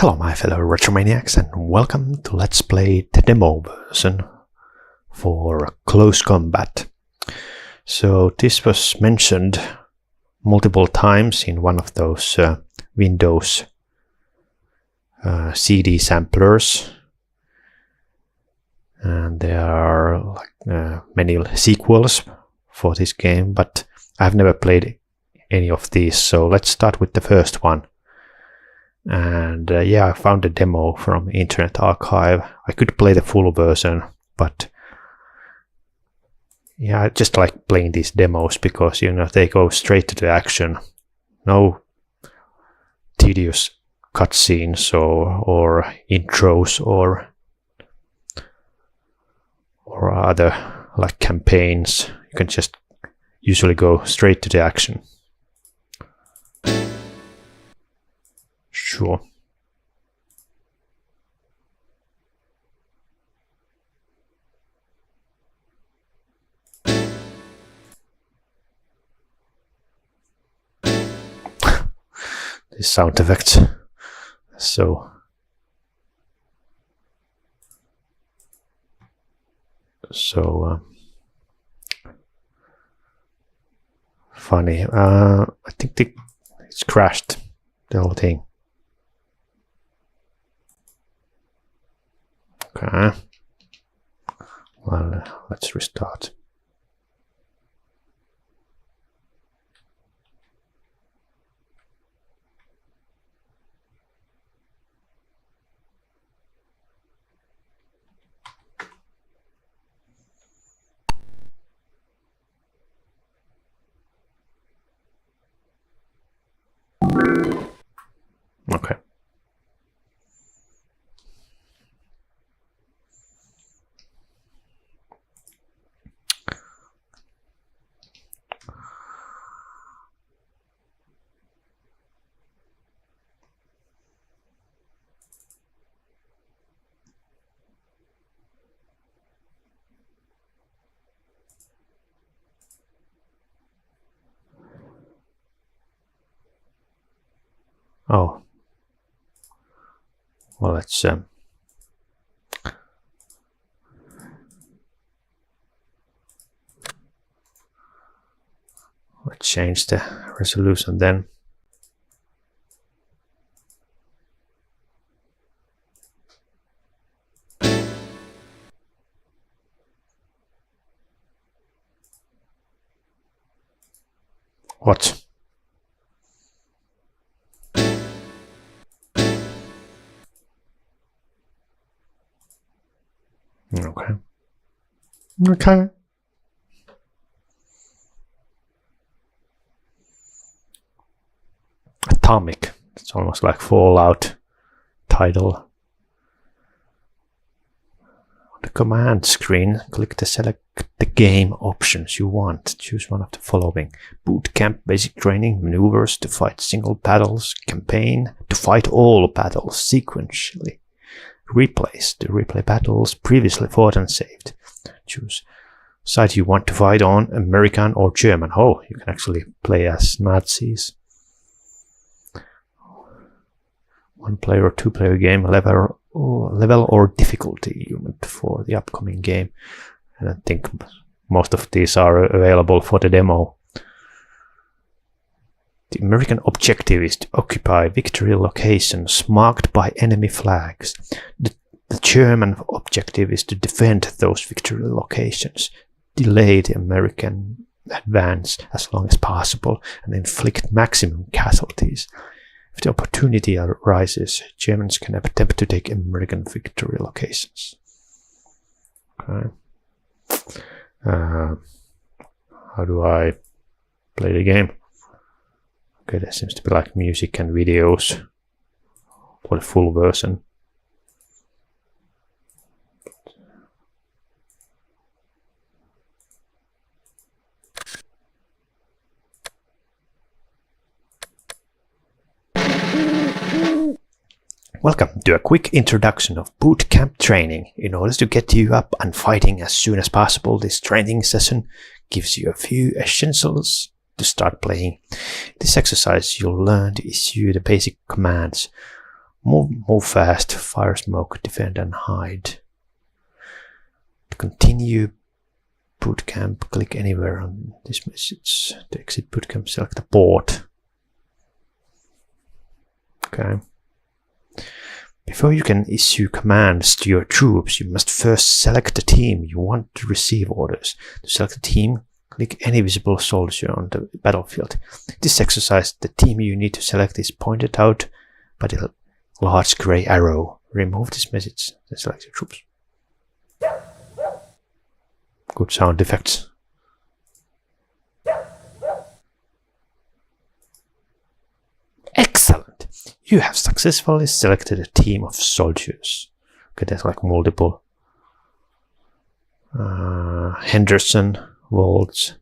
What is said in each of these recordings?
Hello my fellow Retromaniacs and welcome to Let's Play the demo version for Close Combat. So this was mentioned multiple times in one of those Windows CD samplers, and there are many sequels for this game, but I've never played any of these, so let's start with the first one. And yeah, I found a demo from Internet Archive. I could play the full version, but yeah, I just like playing these demos because, you know, they go straight to the action. No tedious cutscenes or intros or other like campaigns. You can just usually go straight to the action. Sure. These sound effects. So funny. I think it's crashed, the whole thing. Okay. Well, let's restart. Okay. Oh. Well, let's change the resolution then. What? Okay. Okay. Atomic. It's almost like Fallout title. On the command screen, click to select the game options you want. Choose one of the following: boot camp, basic training, maneuvers to fight single battles, campaign to fight all battles sequentially. Replays to replay battles previously fought and saved. Choose side you want to fight on, American or German. Oh, you can actually play as Nazis. One player or two player game, level or difficulty you want for the upcoming game. And I think most of these are available for the demo. The American objective is to occupy victory locations marked by enemy flags. The German objective is to defend those victory locations, delay the American advance as long as possible, and inflict maximum casualties. If the opportunity arises, Germans can attempt to take American victory locations. Okay. How do I play the game? Okay, there seems to be like music and videos for the full version. Welcome to a quick introduction of boot camp training. In order to get you up and fighting as soon as possible, this training session gives you a few essentials to start playing. This exercise you'll learn to issue the basic commands Move fast, fire smoke, defend and hide. To continue bootcamp, click anywhere on this message. To exit bootcamp, select the port. Okay. Before you can issue commands to your troops, you must first select the team you want to receive orders. To select a team, click any visible soldier on the battlefield. This exercise, the team you need to select is pointed out by the large grey arrow. Remove this message and select your troops. Good sound effects. Excellent! You have successfully selected a team of soldiers. Okay, there's like multiple. Henderson, Waltz,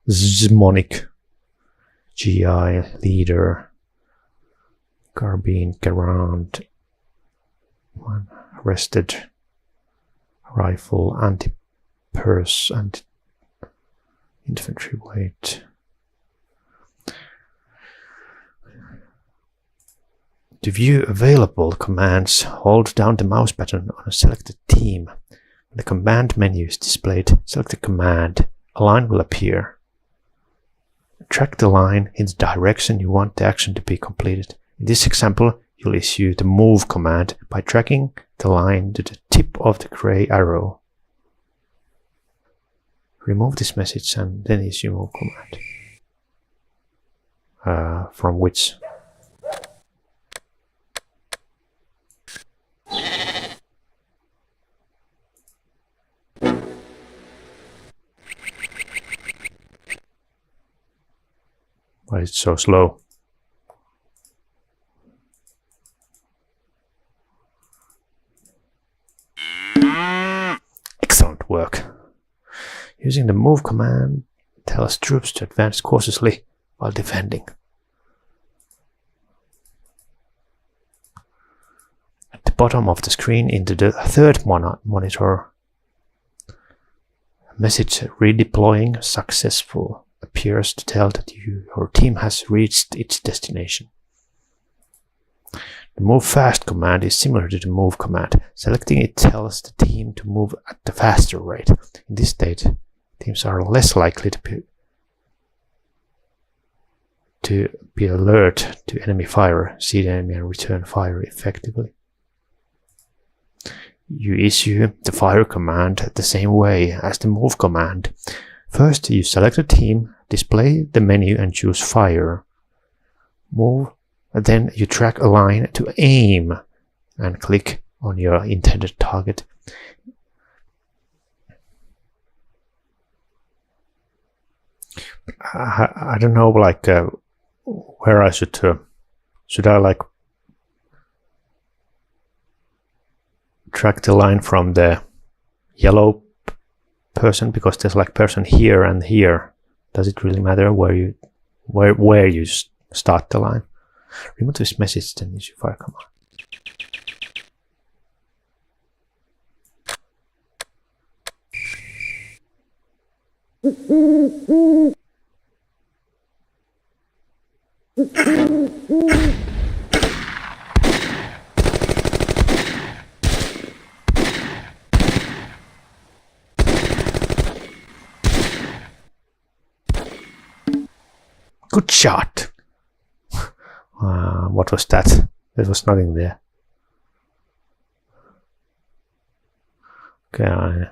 Zmonic, GI, Leader, Carbine, Garand, one Rested, Rifle, Anti-Purse, and Infantry Weight. To view available commands, hold down the mouse button on a selected team. When the command menu is displayed, select the command. A line will appear. Track the line in the direction you want the action to be completed. In this example, you'll issue the move command by tracking the line to the tip of the grey arrow. Remove this message and then issue move command. From which? Why is it so slow? Excellent work. Using the move command tells troops to advance cautiously while defending. At the bottom of the screen into the third monitor, a message redeploying successful appears to tell that your team has reached its destination. The move fast command is similar to the move command. Selecting it tells the team to move at a faster rate. In this state, teams are less likely to be alert to enemy fire, see the enemy and return fire effectively. You issue the fire command the same way as the move command. First, you select a team, display the menu and choose fire. Move, then you track a line to aim and click on your intended target. I don't know, like where I should I like track the line from the yellow person, because there's like person here and here. Does it really matter where you start the line? Remove this message, then issue fire command. Good shot! What was that? There was nothing there. Okay,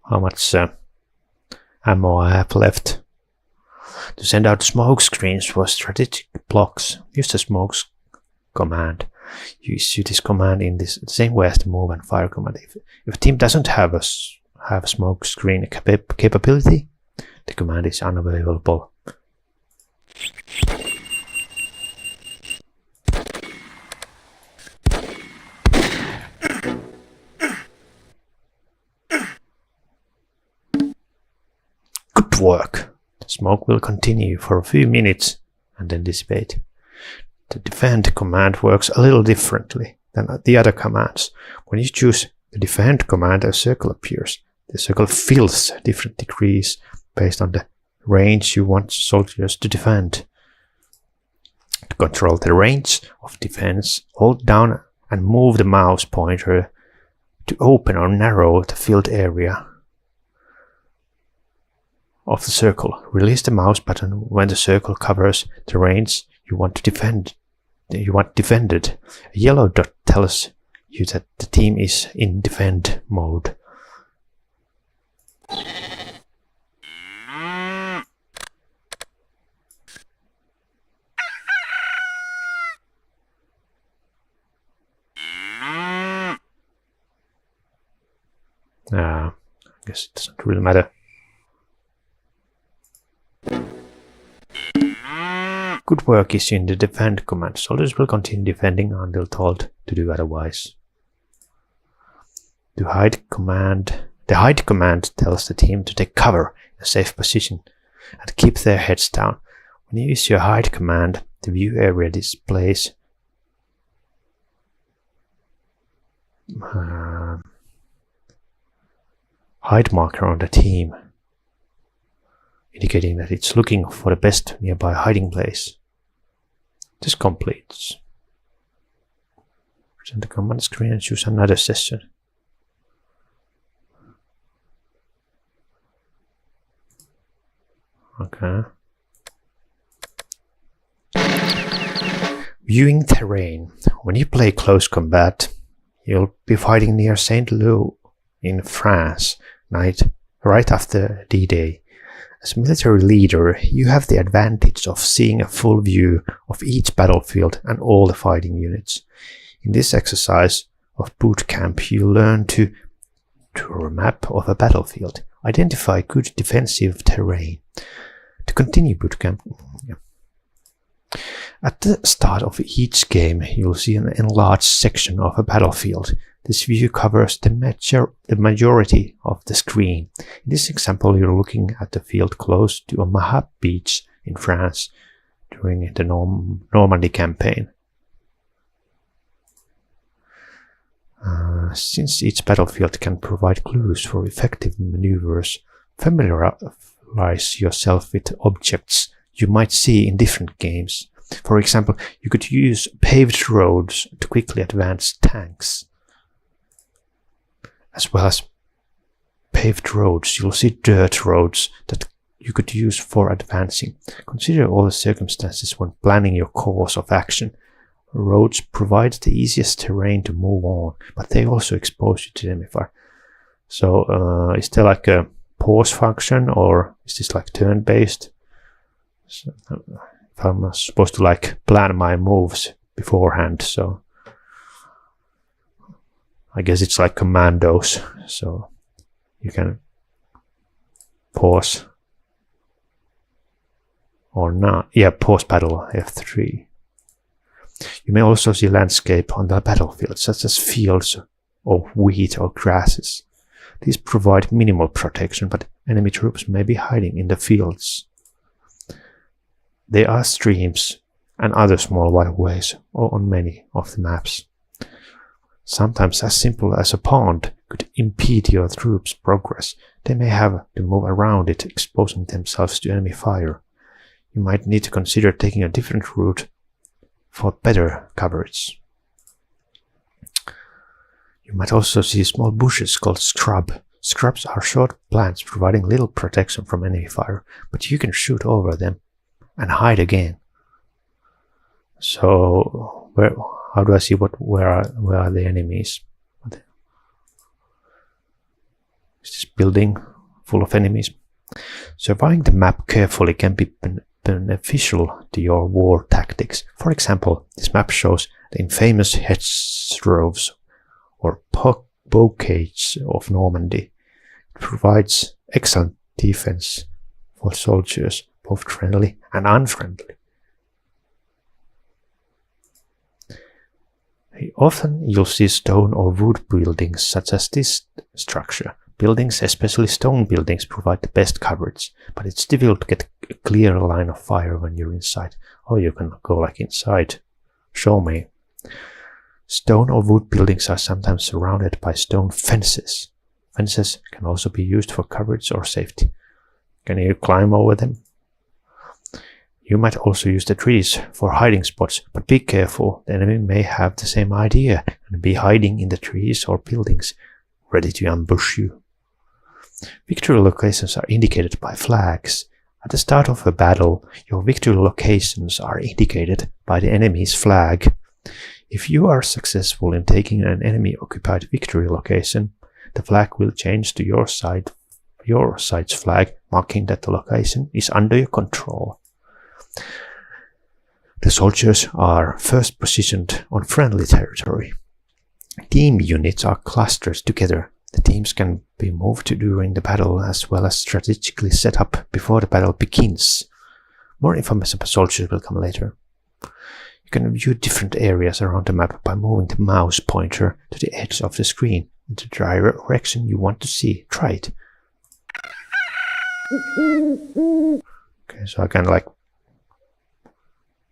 how much ammo I have left? To send out smoke screens for strategic blocks, use the smoke command. You issue this command in the same way as the move and fire command. If a team doesn't have a smoke screen capability, the command is unavailable. Good work. The smoke will continue for a few minutes and then dissipate. The defend command works a little differently than the other commands. When you choose the defend command, a circle appears. The circle fills different degrees based on the range you want soldiers to defend. To control the range of defense, hold down and move the mouse pointer to open or narrow the field area of the circle. Release the mouse button when the circle covers the range you want to defend. Defended. A yellow dot tells you that the team is in defend mode. I guess it doesn't really matter. Good work is in the defend command. Soldiers will continue defending until told to do otherwise. The hide command tells the team to take cover in a safe position and keep their heads down. When you use your hide command, the view area displays hide marker on the team, indicating that it's looking for the best nearby hiding place. This completes. Present the command screen and choose another session. Okay. Viewing terrain. When you play close combat, you'll be fighting near Saint-Lô in France, right after D-Day. As military leader, you have the advantage of seeing a full view of each battlefield and all the fighting units. In this exercise of boot camp, you learn to draw a map of a battlefield, identify good defensive terrain. To continue boot camp, at the start of each game, you'll see an enlarged section of a battlefield. This view covers the majority of the screen. In this example, you're looking at the field close to Omaha Beach in France during the Normandy campaign. Since each battlefield can provide clues for effective maneuvers, familiarize yourself with objects you might see in different games. For example, you could use paved roads to quickly advance tanks. As well as paved roads, you'll see dirt roads that you could use for advancing. Consider all the circumstances when planning your course of action. Roads provide the easiest terrain to move on, but they also expose you to enemy fire. So is there like a pause function, or is this like turn-based? So, if I'm supposed to like plan my moves beforehand, so I guess it's like commandos, so you can pause or not. Yeah, pause battle, F3. You may also see landscape on the battlefield, such as fields of wheat or grasses. These provide minimal protection, but enemy troops may be hiding in the fields. There are streams and other small waterways on many of the maps. Sometimes as simple as a pond could impede your troops' progress. They may have to move around it, exposing themselves to enemy fire. You might need to consider taking a different route for better coverage. You might also see small bushes called scrub. Scrubs are short plants providing little protection from enemy fire, but you can shoot over them and hide again. So how do I see where are the enemies? Is this building full of enemies? Surveying the map carefully can be beneficial to your war tactics. For example, this map shows the infamous hedgerows or bocage of Normandy. It provides excellent defense for soldiers, both friendly and unfriendly. Often you'll see stone or wood buildings such as this structure. Buildings, especially stone buildings, provide the best coverage, but it's difficult to get a clear line of fire when you're inside. Oh, you can go like inside. Show me. Stone or wood buildings are sometimes surrounded by stone fences. Fences can also be used for coverage or safety. Can you climb over them? You might also use the trees for hiding spots, but be careful, the enemy may have the same idea and be hiding in the trees or buildings, ready to ambush you. Victory locations are indicated by flags. At the start of a battle, your victory locations are indicated by the enemy's flag. If you are successful in taking an enemy-occupied victory location, the flag will change to your side's flag, marking that the location is under your control. The soldiers are first positioned on friendly territory. Team units are clustered together. The teams can be moved during the battle as well as strategically set up before the battle begins. More information about soldiers will come later. You can view different areas around the map by moving the mouse pointer to the edge of the screen in the direction you want to see. Try it. Okay, so I can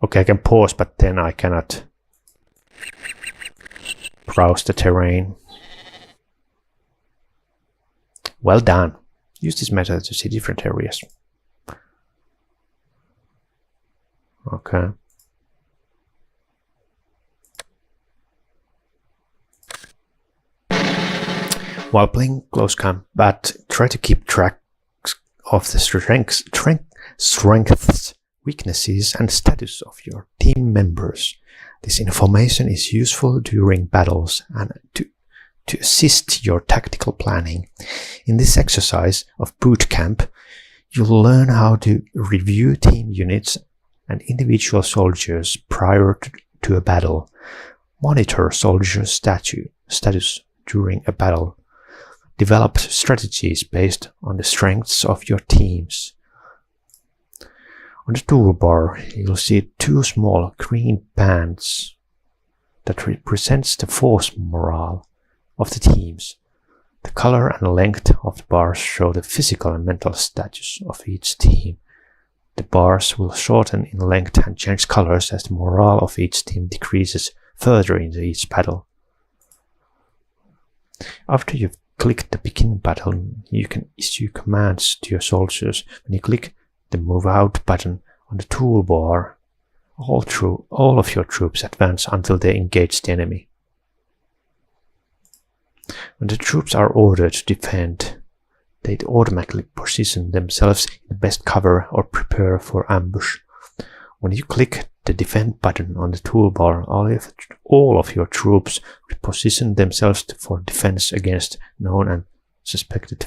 I can pause, but then I cannot browse the terrain. Well done. Use this method to see different areas. Okay. While playing close combat, try to keep track of the strengths, weaknesses, and status of your team members. This information is useful during battles and to assist your tactical planning. In this exercise of boot camp, you'll learn how to review team units and individual soldiers prior to a battle. Monitor soldiers' status during a battle. Develop strategies based on the strengths of your teams. On the toolbar, you'll see two small green bands that represents the force morale of the teams. The color and length of the bars show the physical and mental status of each team. The bars will shorten in length and change colors as the morale of each team decreases further into each battle. After you've clicked the begin button, you can issue commands to your soldiers. When you click the move out button on the toolbar, all of your troops advance until they engage the enemy. When the troops are ordered to defend, they automatically position themselves in the best cover or prepare for ambush. When you click the defend button on the toolbar, all of your troops reposition themselves for defense against known and suspected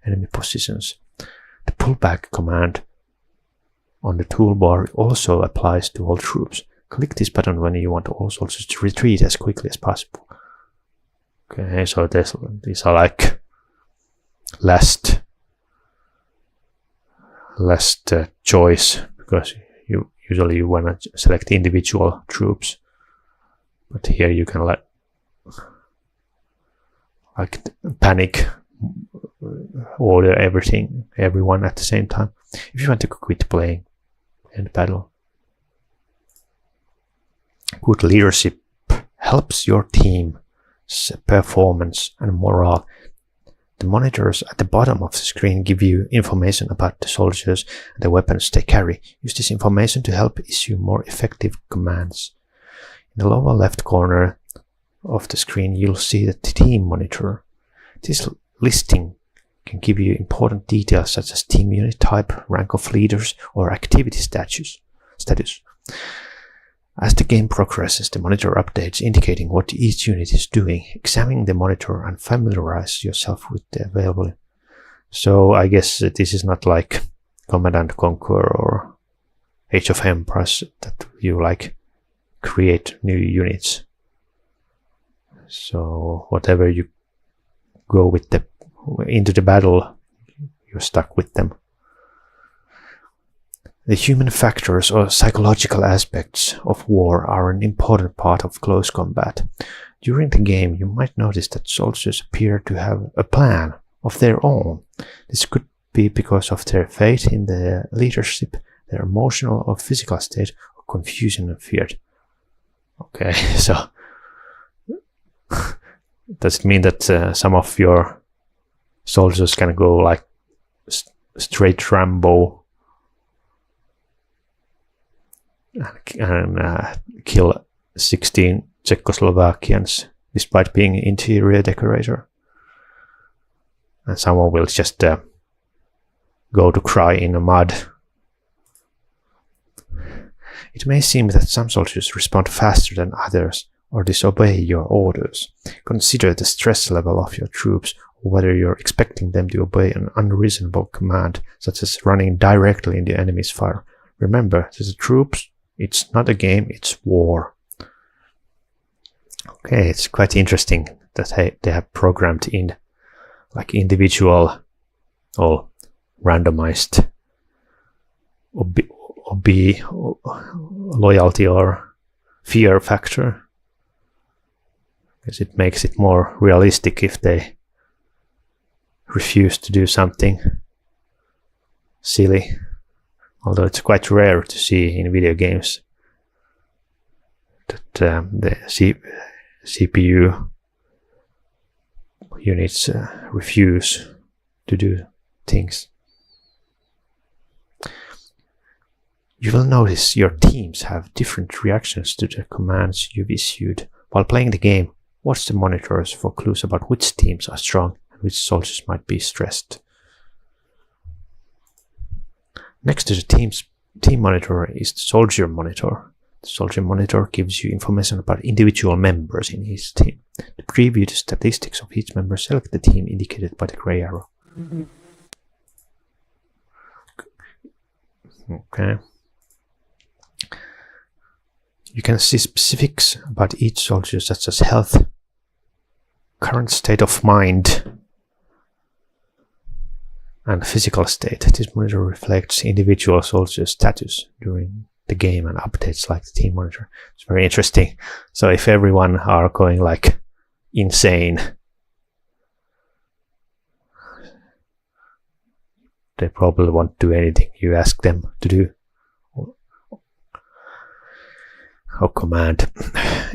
enemy positions. The pullback command on the toolbar also applies to all troops. Click this button when you want all soldiers to retreat as quickly as possible. Okay, so these are like last choice, because usually you want to select individual troops, but here you can like panic order everyone at the same time. If you want to quit playing in battle. Good leadership helps your team's performance and morale. The monitors at the bottom of the screen give you information about the soldiers and the weapons they carry. Use this information to help issue more effective commands. In the lower left corner of the screen, you'll see the team monitor. This listing can give you important details such as team unit type, rank of leaders, or activity status. As the game progresses, the monitor updates indicating what each unit is doing. Examine the monitor and familiarize yourself with the available. So I guess this is not like Command & Conquer or Age of Empires that you create new units. So whatever you go with into the battle, you're stuck with them. The human factors or psychological aspects of war are an important part of close combat. During the game, you might notice that soldiers appear to have a plan of their own. This could be because of their faith in the leadership, their emotional or physical state, or confusion and fear. Okay, so does it mean that some of your soldiers can go like straight Rambo and kill 16 Czechoslovakians despite being interior decorator. And someone will just go to cry in the mud. It may seem that some soldiers respond faster than others or disobey your orders. Consider the stress level of your troops, or whether you're expecting them to obey an unreasonable command, such as running directly into enemy's fire. Remember, as the troops, it's not a game, it's war. Okay, it's quite interesting that they have programmed in like individual or randomized loyalty or fear factor, because it makes it more realistic if they refuse to do something silly, although it's quite rare to see in video games that the CPU units refuse to do things. You will notice your teams have different reactions to the commands you've issued. While playing the game, watch the monitors for clues about which teams are strong and which soldiers might be stressed. Next to the team monitor is the soldier monitor. The soldier monitor gives you information about individual members in each team. To preview the statistics of each member, select the team indicated by the gray arrow. Okay. You can see specifics about each soldier, such as health, current state of mind, and physical state. This monitor reflects individual soldier status during the game and updates like the team monitor. It's very interesting. So if everyone are going like insane, they probably won't do anything you ask them to do or command.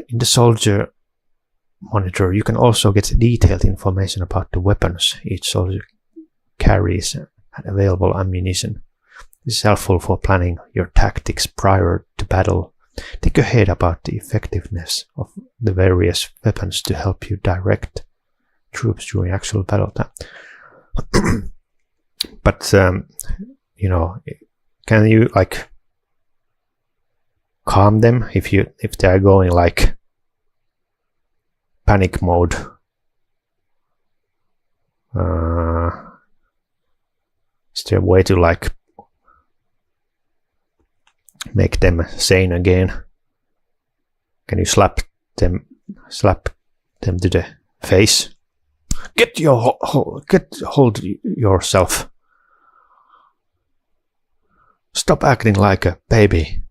In the soldier monitor, you can also get detailed information about the weapons each soldier carries and available ammunition. This is helpful for planning your tactics prior to battle. Think ahead about the effectiveness of the various weapons to help you direct troops during actual battle time. But you know, can you like calm them if they are going like panic mode? Is there a way to like make them sane again? Can you slap them to the face? Get hold yourself. Stop acting like a baby.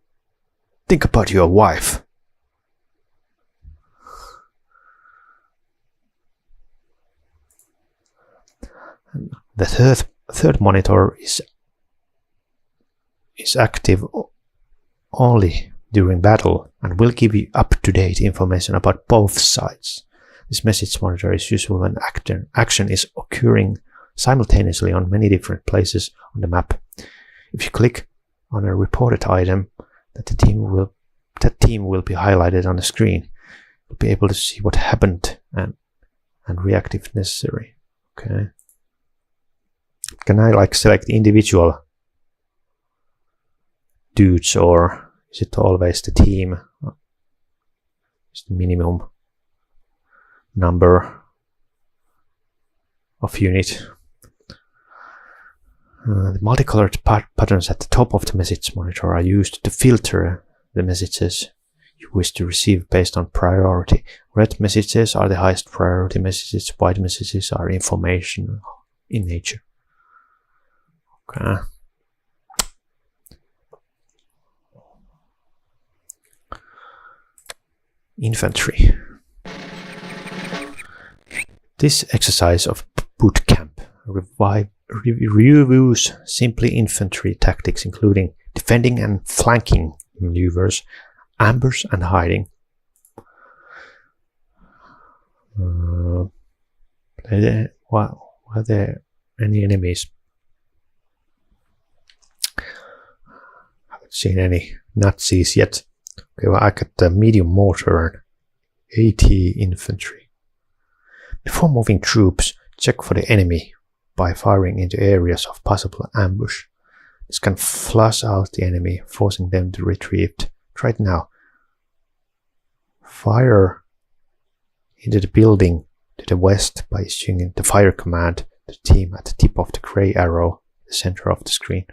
Think about your wife. The third monitor is active only during battle and will give you up-to-date information about both sides. This message monitor is useful when action is occurring simultaneously on many different places on the map. If you click on a reported item, that team will be highlighted on the screen. You'll be able to see what happened and react if necessary. Okay. Can I like select individual dudes, or is it always the team? It's the minimum number of unit. The multicolored patterns at the top of the message monitor are used to filter the messages you wish to receive based on priority. Red messages are the highest priority messages, white messages are information in nature. Okay. Infantry. This exercise of boot camp reviews simply infantry tactics, including defending and flanking maneuvers, ambush and hiding. Were there any enemies? seen any Nazis yet. Okay, well, I got the medium mortar and 80 infantry. Before moving troops, check for the enemy by firing into areas of possible ambush. This can flush out the enemy, forcing them to retreat. Try it now. Fire into the building to the west by issuing the fire command to the team at the tip of the grey arrow in the center of the screen.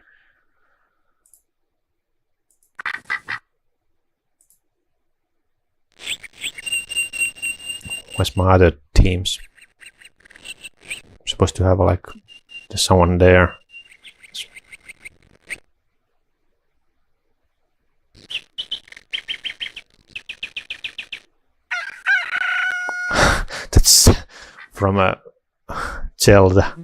Where's my other teams? I'm supposed to have like there's someone there. That's from a Zelda.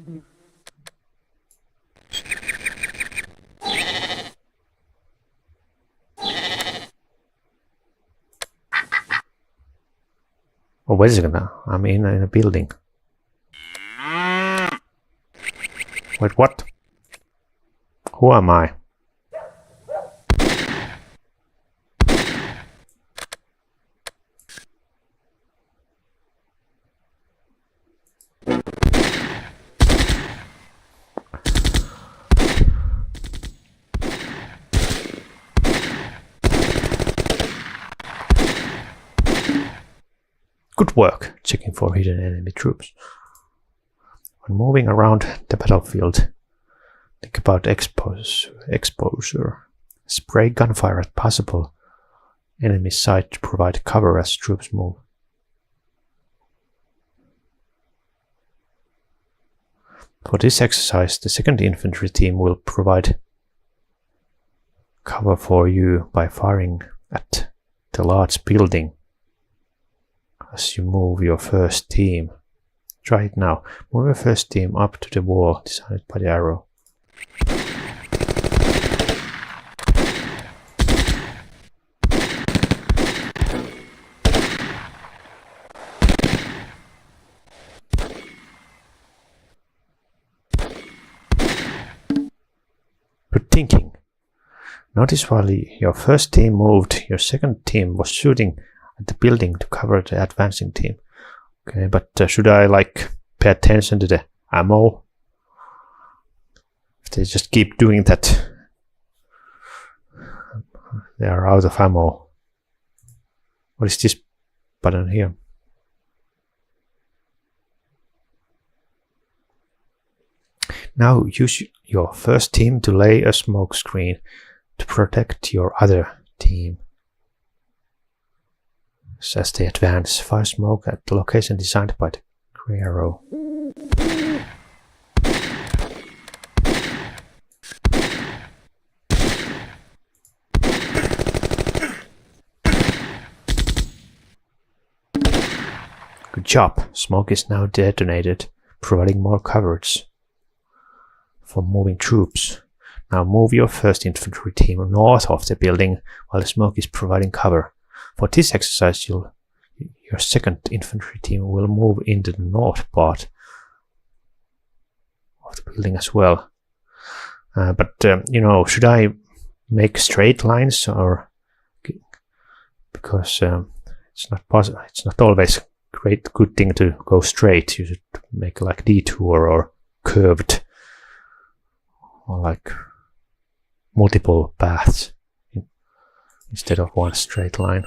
Oh, wait a second now. I'm in a building. Wait, what? Who am I? Good work checking for hidden enemy troops. When moving around the battlefield, think about exposure. Spray gunfire at possible enemy site to provide cover as troops move. For this exercise, the 2nd Infantry team will provide cover for you by firing at the large building as you move your first team. Try it now. Move your first team up to the wall designated by the arrow. Good thinking. Notice while your first team moved, your second team was shooting at the building to cover the advancing team. Okay, but should I like pay attention to the ammo? If they just keep doing that, they are out of ammo. What is this button here? Now use your first team to lay a smoke screen to protect your other team. As they advance, fire smoke at the location designed by the grey arrow. Good job! Smoke is now detonated, providing more coverage for moving troops. Now move your 1st Infantry team north of the building while the smoke is providing cover. For this exercise, your 2nd Infantry team will move into the north part of the building as well. You know, should I make straight lines or because it's not possible? It's not always a good thing to go straight. You should make like detour or curved or like multiple paths instead of one straight line.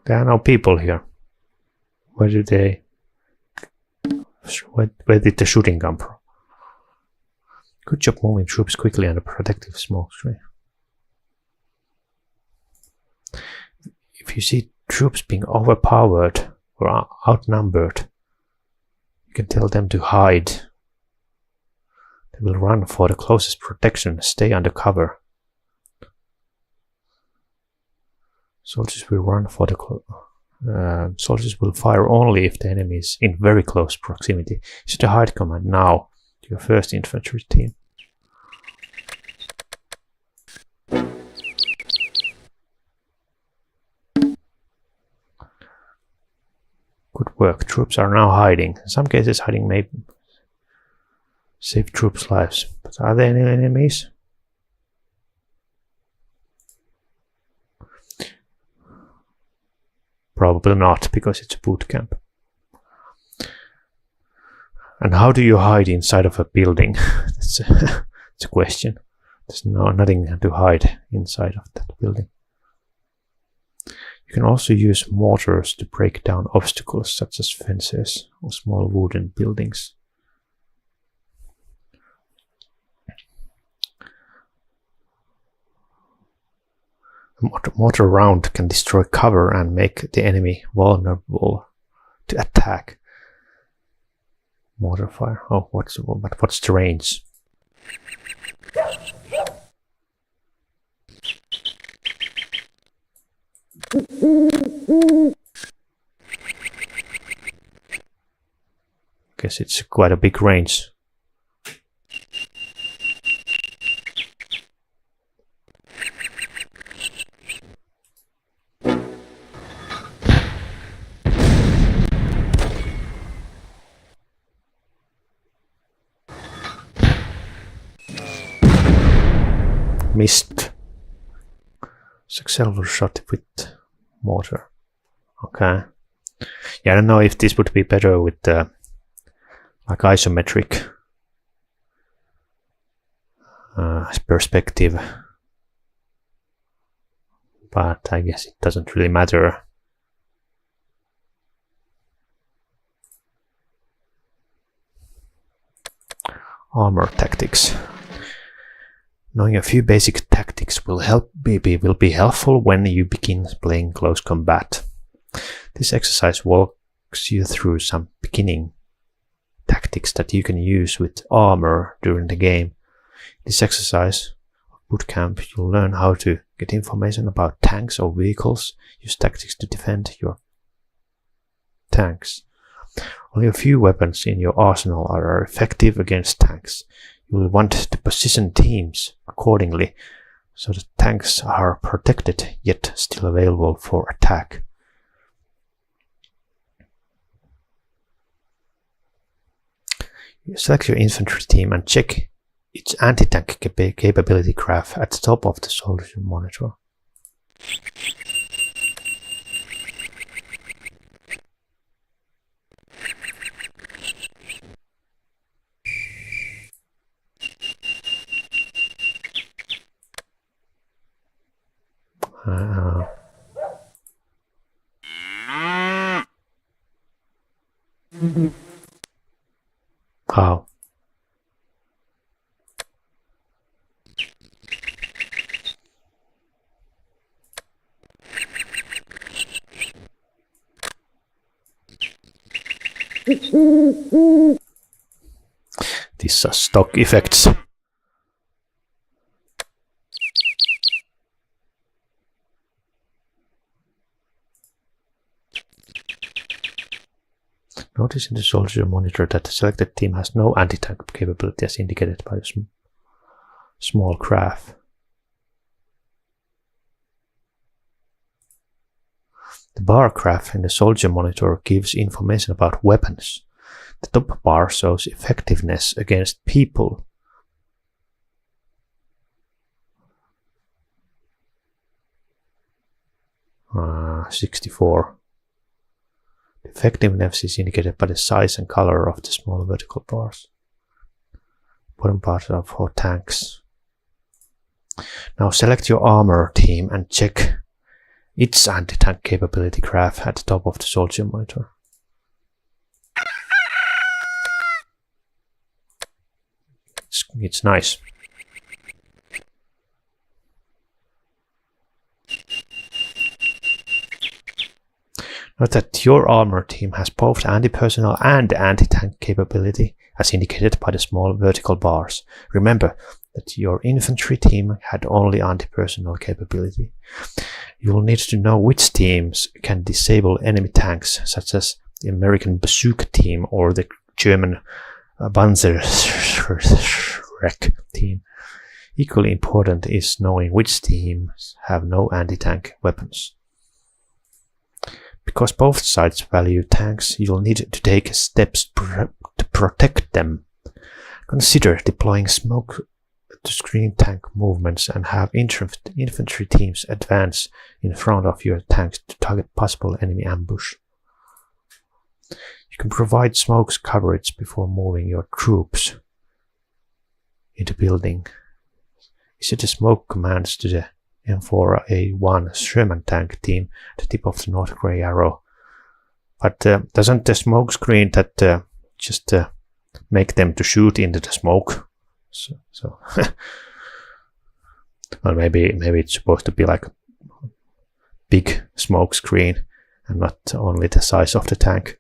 There are no people here. Where did the shooting come from? Good job moving troops quickly under protective smoke screen. If you see troops being overpowered or outnumbered, you can tell them to hide. They will run for the closest protection, stay under cover. Soldiers will run for the Soldiers will fire only if the enemy is in very close proximity. Use the hide command now to your first infantry team. Good work. Troops are now hiding. In some cases, hiding may save troops' lives. But are there any enemies? Probably not, because it's a boot camp. And how do you hide inside of a building? That's a question. There's nothing to hide inside of that building. You can also use mortars to break down obstacles such as fences or small wooden buildings. A mortar round can destroy cover and make the enemy vulnerable to attack. Mortar fire. Oh, what's the range? Guess it's quite a big range. Missed. Successful shot with mortar. Okay. Yeah, I don't know if this would be better with like isometric perspective, but I guess it doesn't really matter. Armor tactics. Knowing a few basic tactics will be helpful when you begin playing close combat. This exercise walks you through some beginning tactics that you can use with armor during the game. In this exercise, bootcamp, you'll learn how to get information about tanks or vehicles, use tactics to defend your tanks. Only a few weapons in your arsenal are effective against tanks. You will want to position teams accordingly so the tanks are protected yet still available for attack. You select your infantry team and check its anti-tank capability graph at the top of the soldier monitor. How? These are stock effects. Notice in the soldier monitor that the selected team has no anti-tank capability as indicated by the small graph. The bar graph in the soldier monitor gives information about weapons. The top bar shows effectiveness against people. Uh, 64. Effectiveness is indicated by the size and color of the small vertical bars. Bottom part are for tanks. Now select your armor team and check its anti-tank capability graph at the top of the soldier monitor. It's nice. Note that your armor team has both anti-personnel and anti-tank capability, as indicated by the small vertical bars. Remember, that your infantry team had only anti-personnel capability. You will need to know which teams can disable enemy tanks, such as the American Bazooka team or the German Panzerschreck team. Equally important is knowing which teams have no anti-tank weapons. Because both sides value tanks, you'll need to take steps to protect them. Consider deploying smoke to screen tank movements and have infantry teams advance in front of your tanks to target possible enemy ambush. You can provide smoke coverage before moving your troops into building. Issue the smoke commands to the M4A1 Sherman tank team at the tip of the North Grey Arrow. But doesn't the smoke screen that just make them to shoot into the smoke? So well, maybe it's supposed to be like a big smoke screen and not only the size of the tank.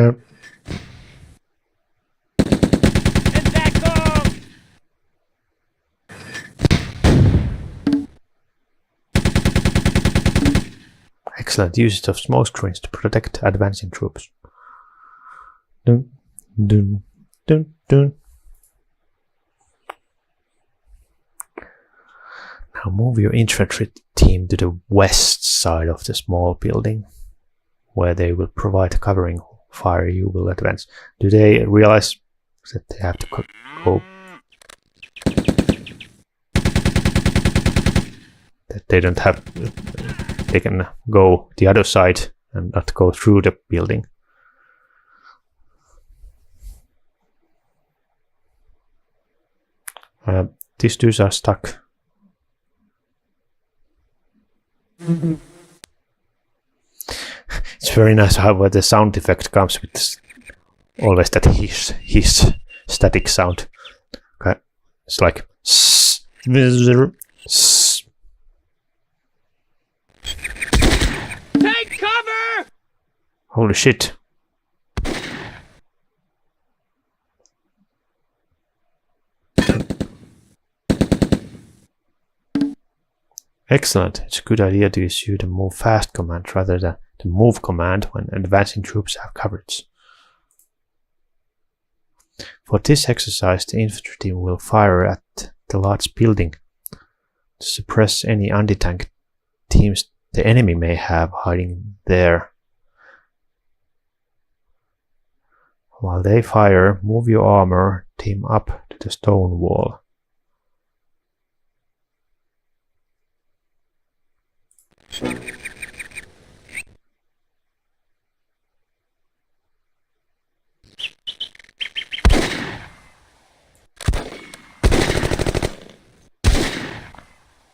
Okay. Excellent use of smoke screens to protect advancing troops. Dun, dun, dun, dun. Now move your infantry team to the west side of the small building, where they will provide covering fire. You will advance. Do they realize that they have to go? That they don't have. They can go the other side and not go through the building. These dudes are stuck. It's very nice how the sound effect comes with this, always that hiss static sound. Okay, it's like Take cover! holy shit. Excellent. It's a good idea to issue the move fast command rather than the move command when advancing troops have coverage. For this exercise, the infantry team will fire at the large building to suppress any anti-tank teams the enemy may have hiding there. While they fire, move your armor team up to the stone wall.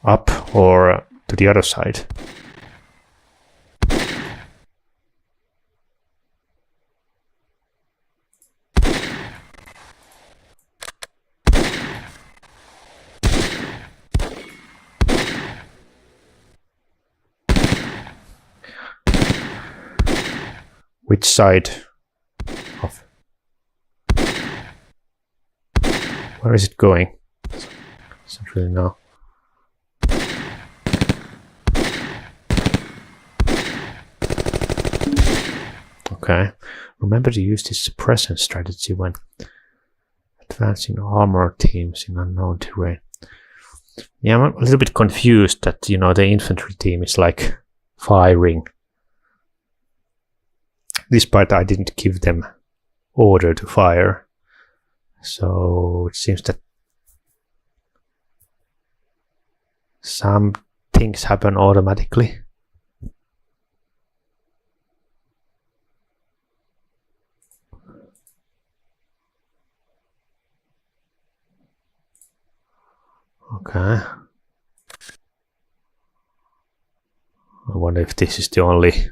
Up or to the other side? Which side of? Where is it going? I don't really know. Okay, remember to use this suppression strategy when advancing armor teams in unknown terrain. Yeah, I'm a little bit confused that, you know, the infantry team is like firing. This part I didn't give them order to fire. So it seems that some things happen automatically. Okay. I wonder if this is the only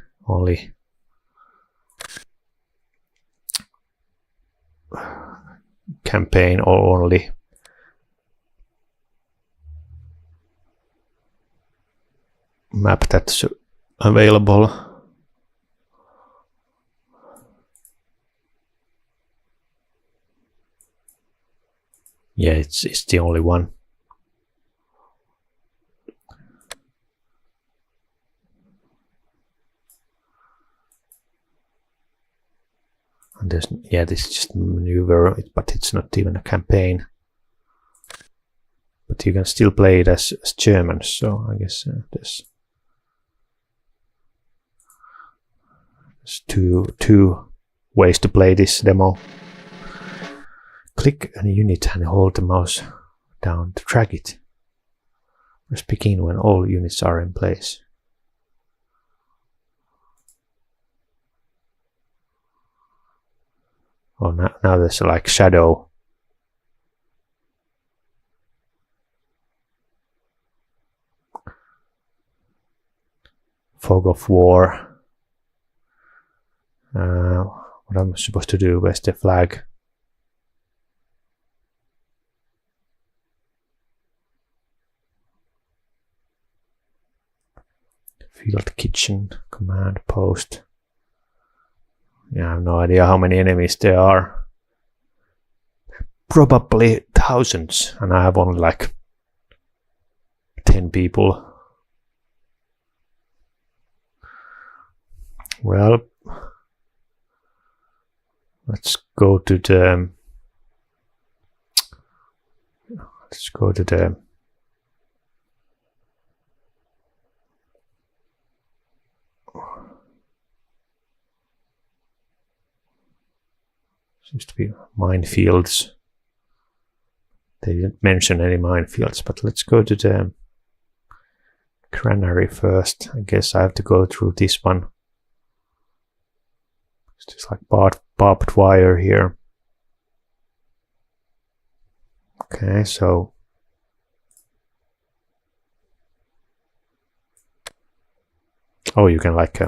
campaign or only map that's available. Yeah, it's the only one. And there's, yeah, this is just maneuver, but it's not even a campaign. But you can still play it as Germans, so I guess there's two ways to play this demo. Click on a unit and hold the mouse down to drag it. Press begin when all units are in place. Oh, now there's like shadow. Fog of war. What am I supposed to do? Where's the flag? Field kitchen command post. Yeah, I have no idea how many enemies there are. Probably thousands, and I have only like 10 people. Well, let's go to the seems to be minefields. They didn't mention any minefields, but let's go to the granary first. I guess I have to go through this one. It's just like barbed wire here. Okay, so oh, you can like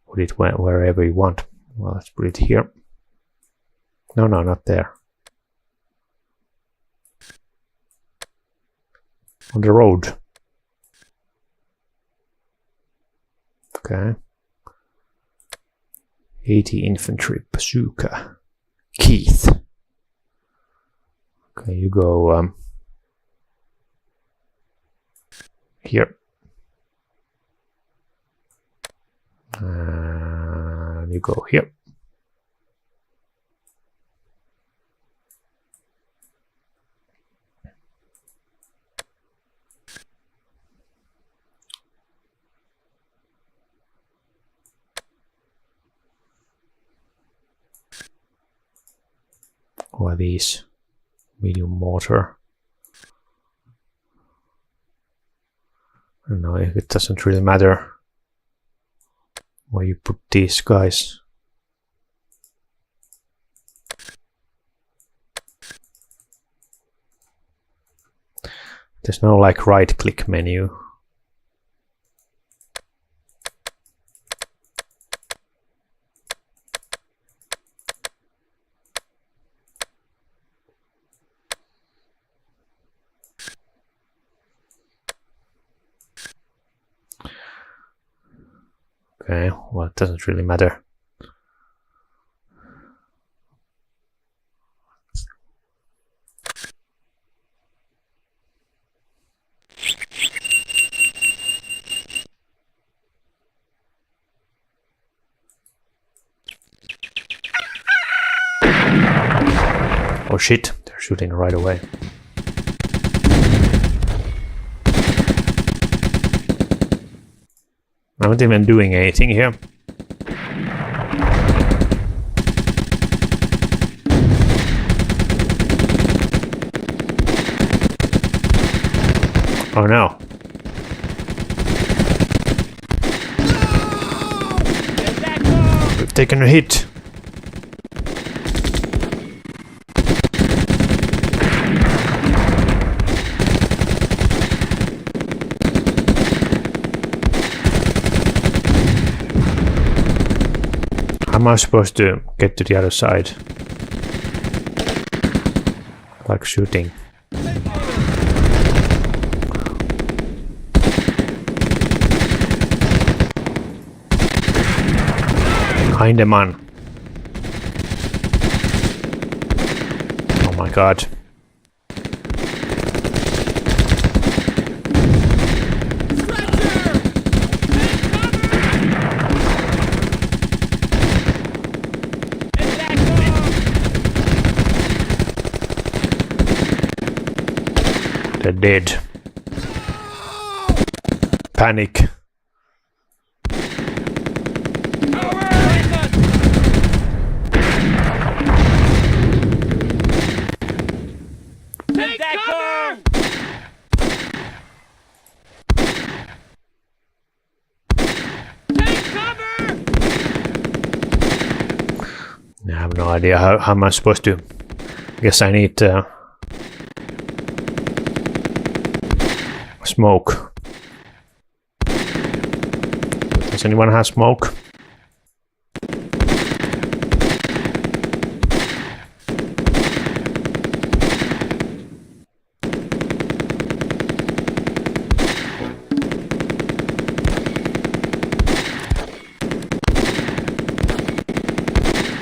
put it wherever you want. Well, let's put it here. No, not there. On the road. Okay. 80 infantry bazooka. Keith. Okay, you go here. And you go here. Or these medium mortar. I don't know if it doesn't really matter where you put these guys. There's no like right click menu. Okay, well, it doesn't really matter. Oh shit, they're shooting right away. I'm not even doing anything here. Oh no. We've taken a hit. am I supposed to get to the other side? Like shooting. Behind the man. Oh my god. They're dead. Panic. Take cover! Take cover! I have no idea how am I supposed to. I guess I need smoke. Does anyone have smoke?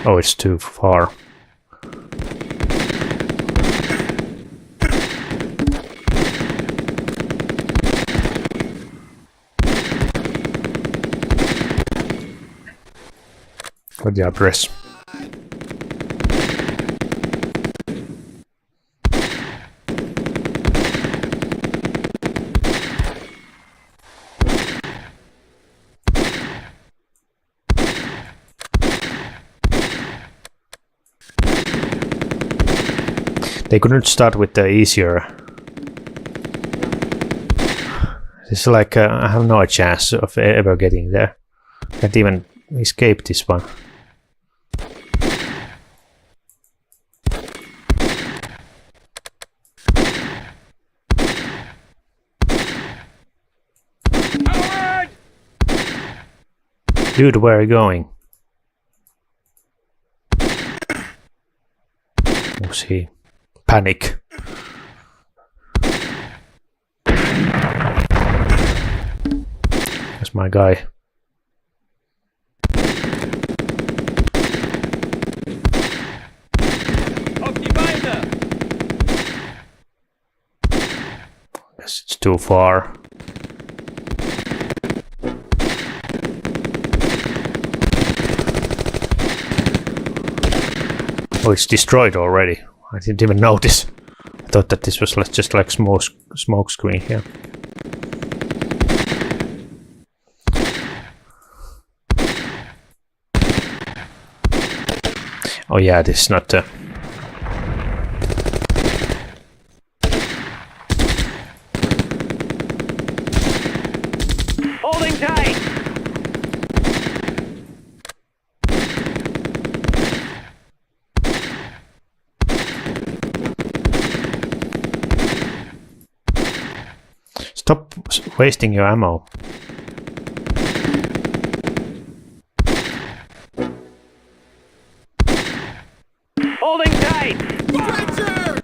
Oh, it's too far. What's the address? They couldn't start with the easier. It's like I have no chance of ever getting there. Can't even escape this one. Howard! Dude, where are you going? Who's he? Panic. That's my guy. Guess it's too far. Oh, it's destroyed already. I didn't even notice. I thought that this was just like smoke screen here. Oh yeah, this is not Holding tight! Stop wasting your ammo. Holding tight! Stretcher!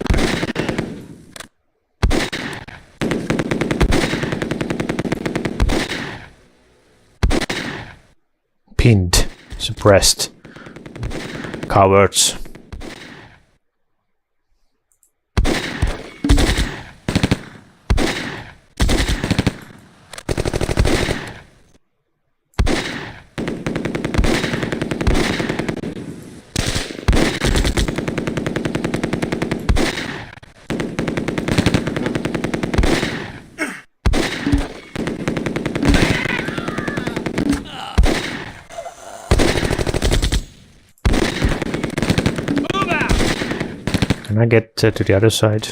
Pinned. Suppressed. Cowards. Can I get to the other side?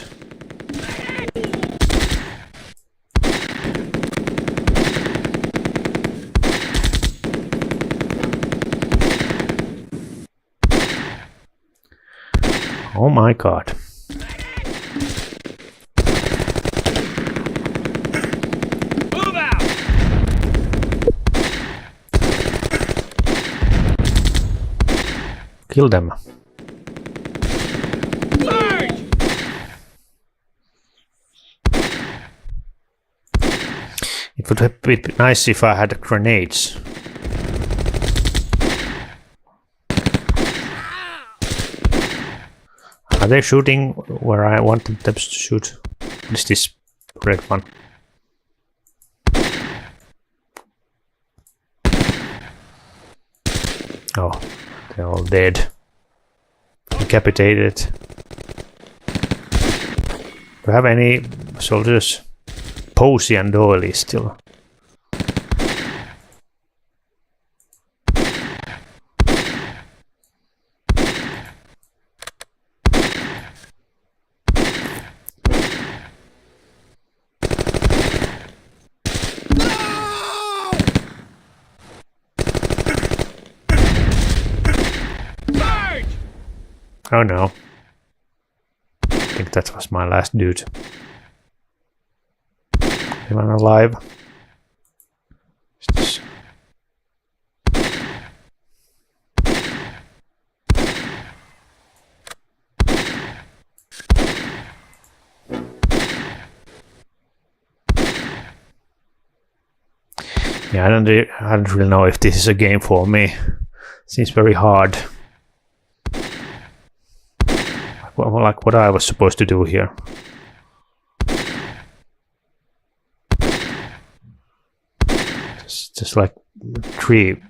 Oh my god. Move out! Kill them. Charge! It would be nice if I had grenades. Are they shooting where I wanted them to shoot? What is this red one? Oh, they're all dead. Decapitated. Do I have any soldiers? Posey and Doyle is still. Charge! Oh no. I think that was my last dude. Anyone alive? Is this- Yeah, I don't really know if this is a game for me. Seems very hard. Like what I was supposed to do here. Just like three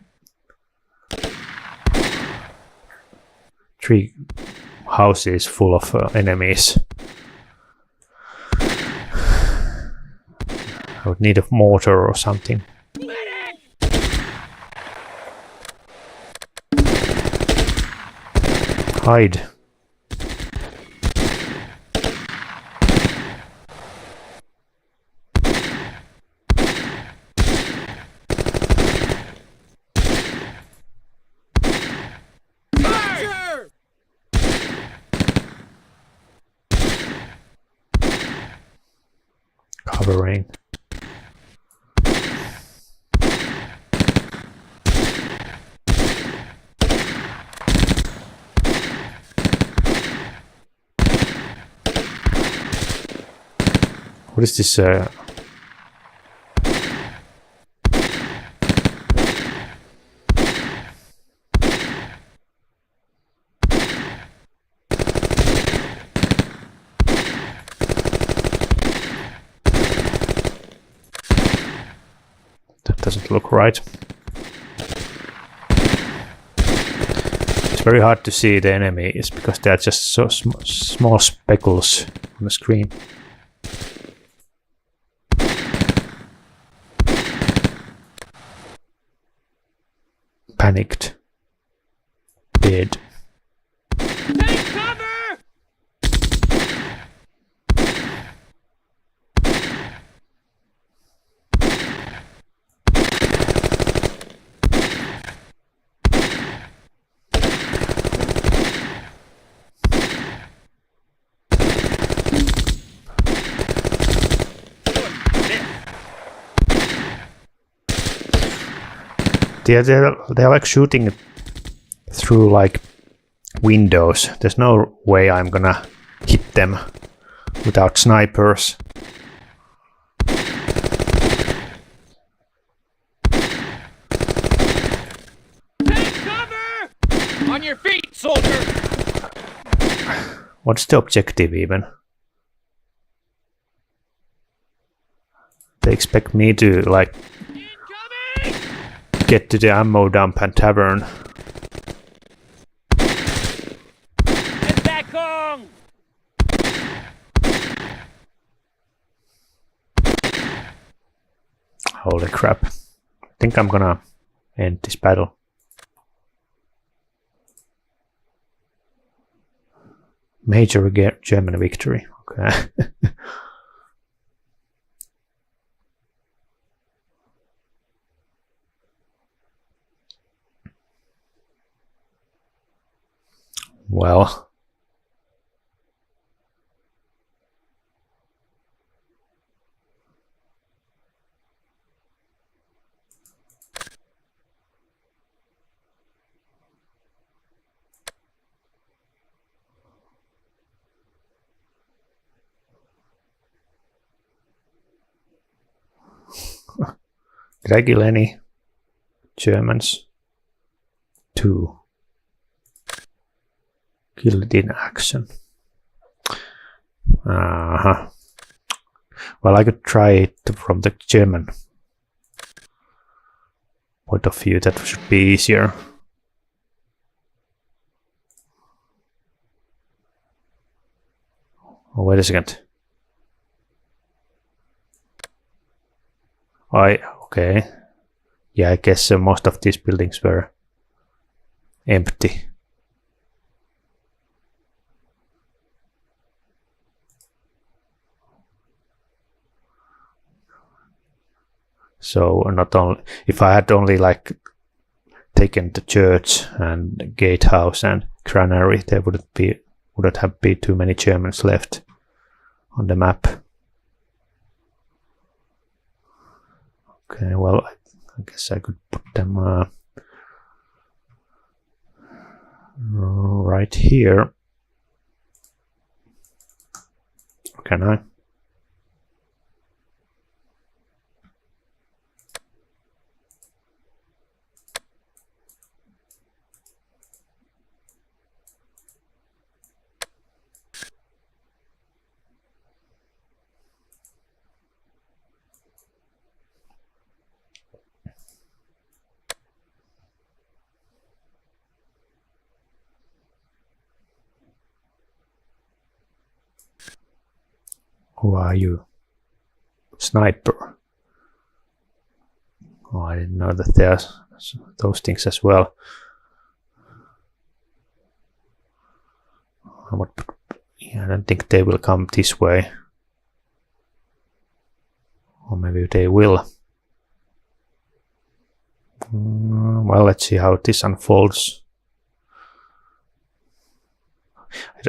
houses full of enemies. I would need a mortar or something. Maniac! Hide. Fire! Covering. What is this? That doesn't look right. It's very hard to see the enemies because they are just so small speckles on the screen. Panicked. Dead. Take cover! They're like shooting through like windows. There's no way I'm gonna hit them without snipers. Take cover! On your feet, soldier! What's the objective even? They expect me to like Incoming! get to the ammo dump and tavern. Get back on! Holy crap. I think I'm gonna end this battle. Major German victory. Okay. Well. Did I kill any Germans? 2. Killed in action. Well, I could try it from the German point of view. That should be easier. Oh, wait a second. Okay. Yeah, I guess most of these buildings were empty. So not only if I had only like taken the church and gatehouse and granary, there wouldn't have been too many Germans left on the map. Okay, well, I guess I could put them right here. Can I? Who are you? Sniper. Oh, I didn't know that there's those things as well. Yeah, I don't think they will come this way. Or maybe they will. Well, let's see how this unfolds.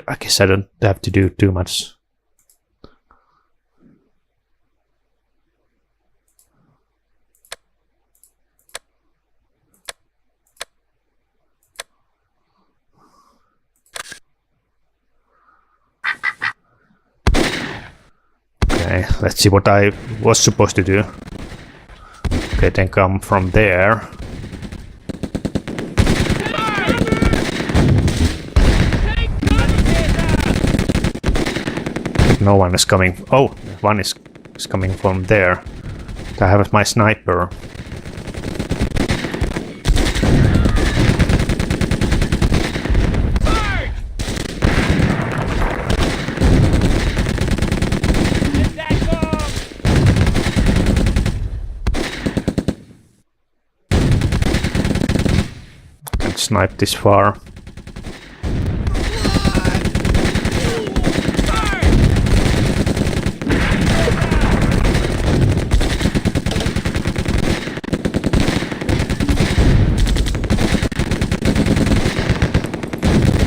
I guess I don't have to do too much. Okay, let's see what I was supposed to do. Okay, then come from there. No one is coming. Oh, one is coming from there. I have my sniper. Snipe this far.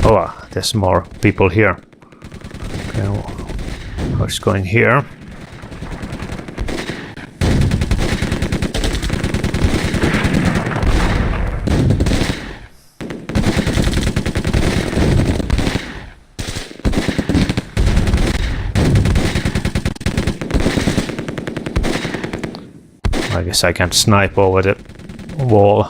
Oh, there's more people here. Okay, what's going here? I guess I can't snipe over the wall.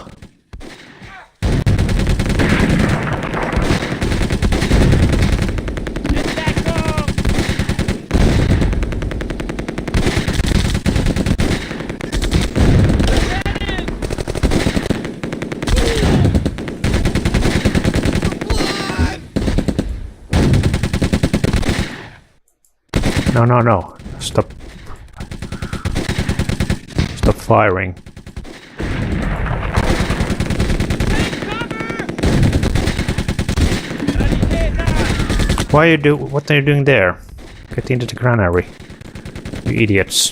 No. Stop firing. What are you doing there? Get into the granary, you idiots.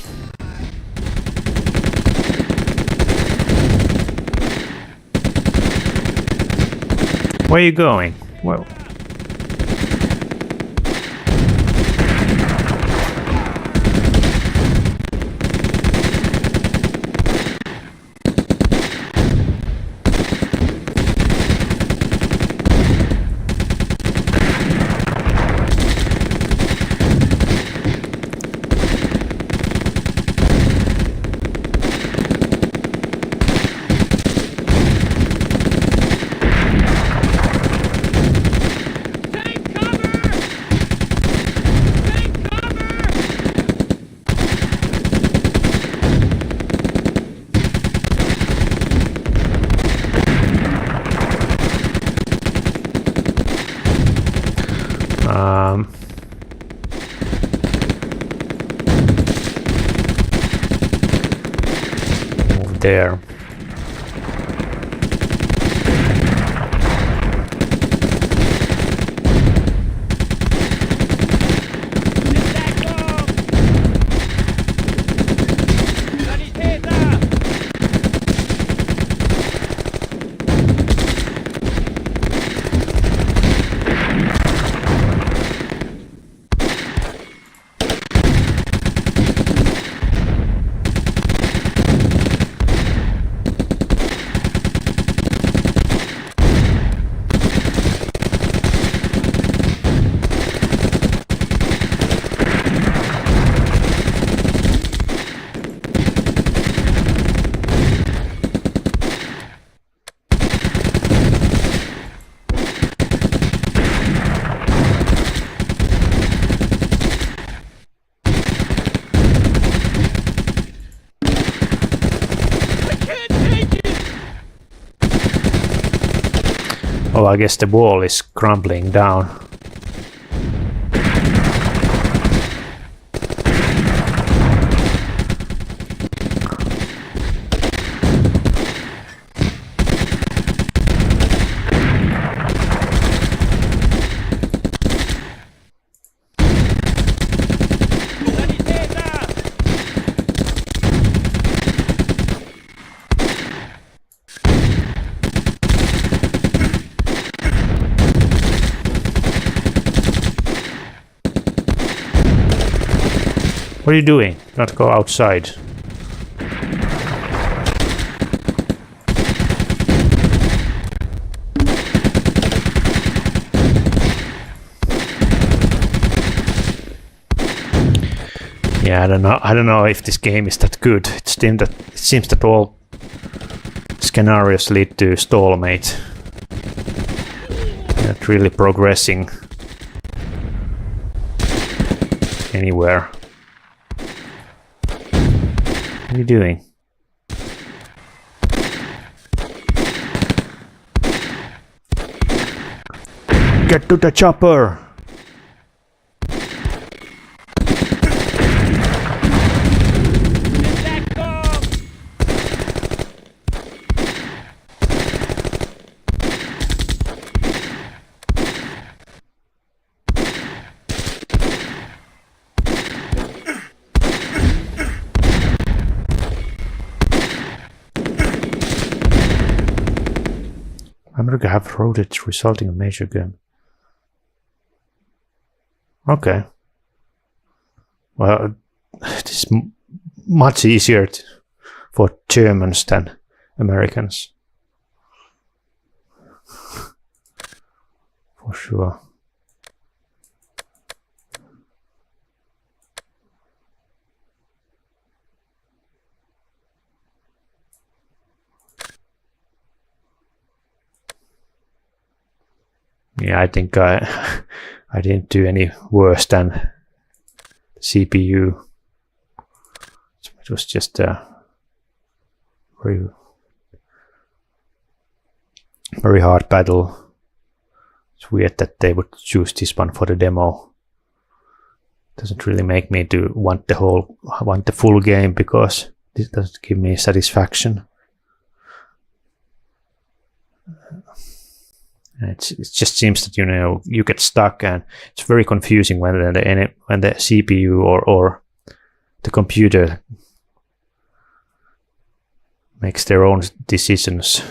Where are you going? Well, Move there. Oh, I guess the wall is crumbling down. What are you doing? Not go outside. Yeah, I don't know if this game is that good. It seems that all scenarios lead to stalemate. Not really progressing anywhere. What are you doing? Get to the chopper! America have roated, resulting in major gun. Okay. Well, it is much easier for Germans than Americans. For sure. Yeah, I think I didn't do any worse than CPU. It was just a very hard battle. It's weird that they would choose this one for the demo. Doesn't really make me to want the full game, because this doesn't give me satisfaction. It just seems that you get stuck, and it's very confusing when the CPU or the computer makes their own decisions.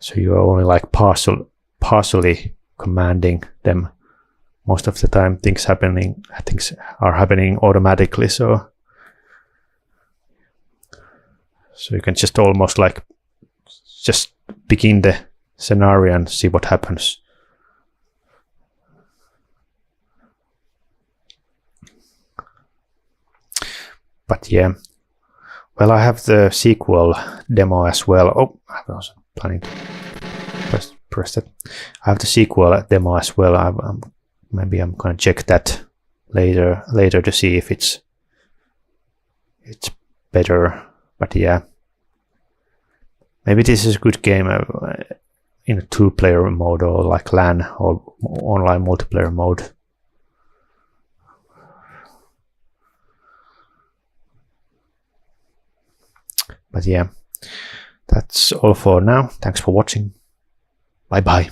So you are only like partially commanding them. Most of the time, things are happening automatically. So you can just almost like just begin the scenario and see what happens. But yeah, well, I have the sequel demo as well. Oh, I wasn't planning to press that. I have the sequel demo as well. Maybe I'm gonna check that later to see if it's better. But yeah, maybe this is a good game. in a 2-player mode or like LAN or online multiplayer mode. But yeah, that's all for now. Thanks for watching. Bye bye.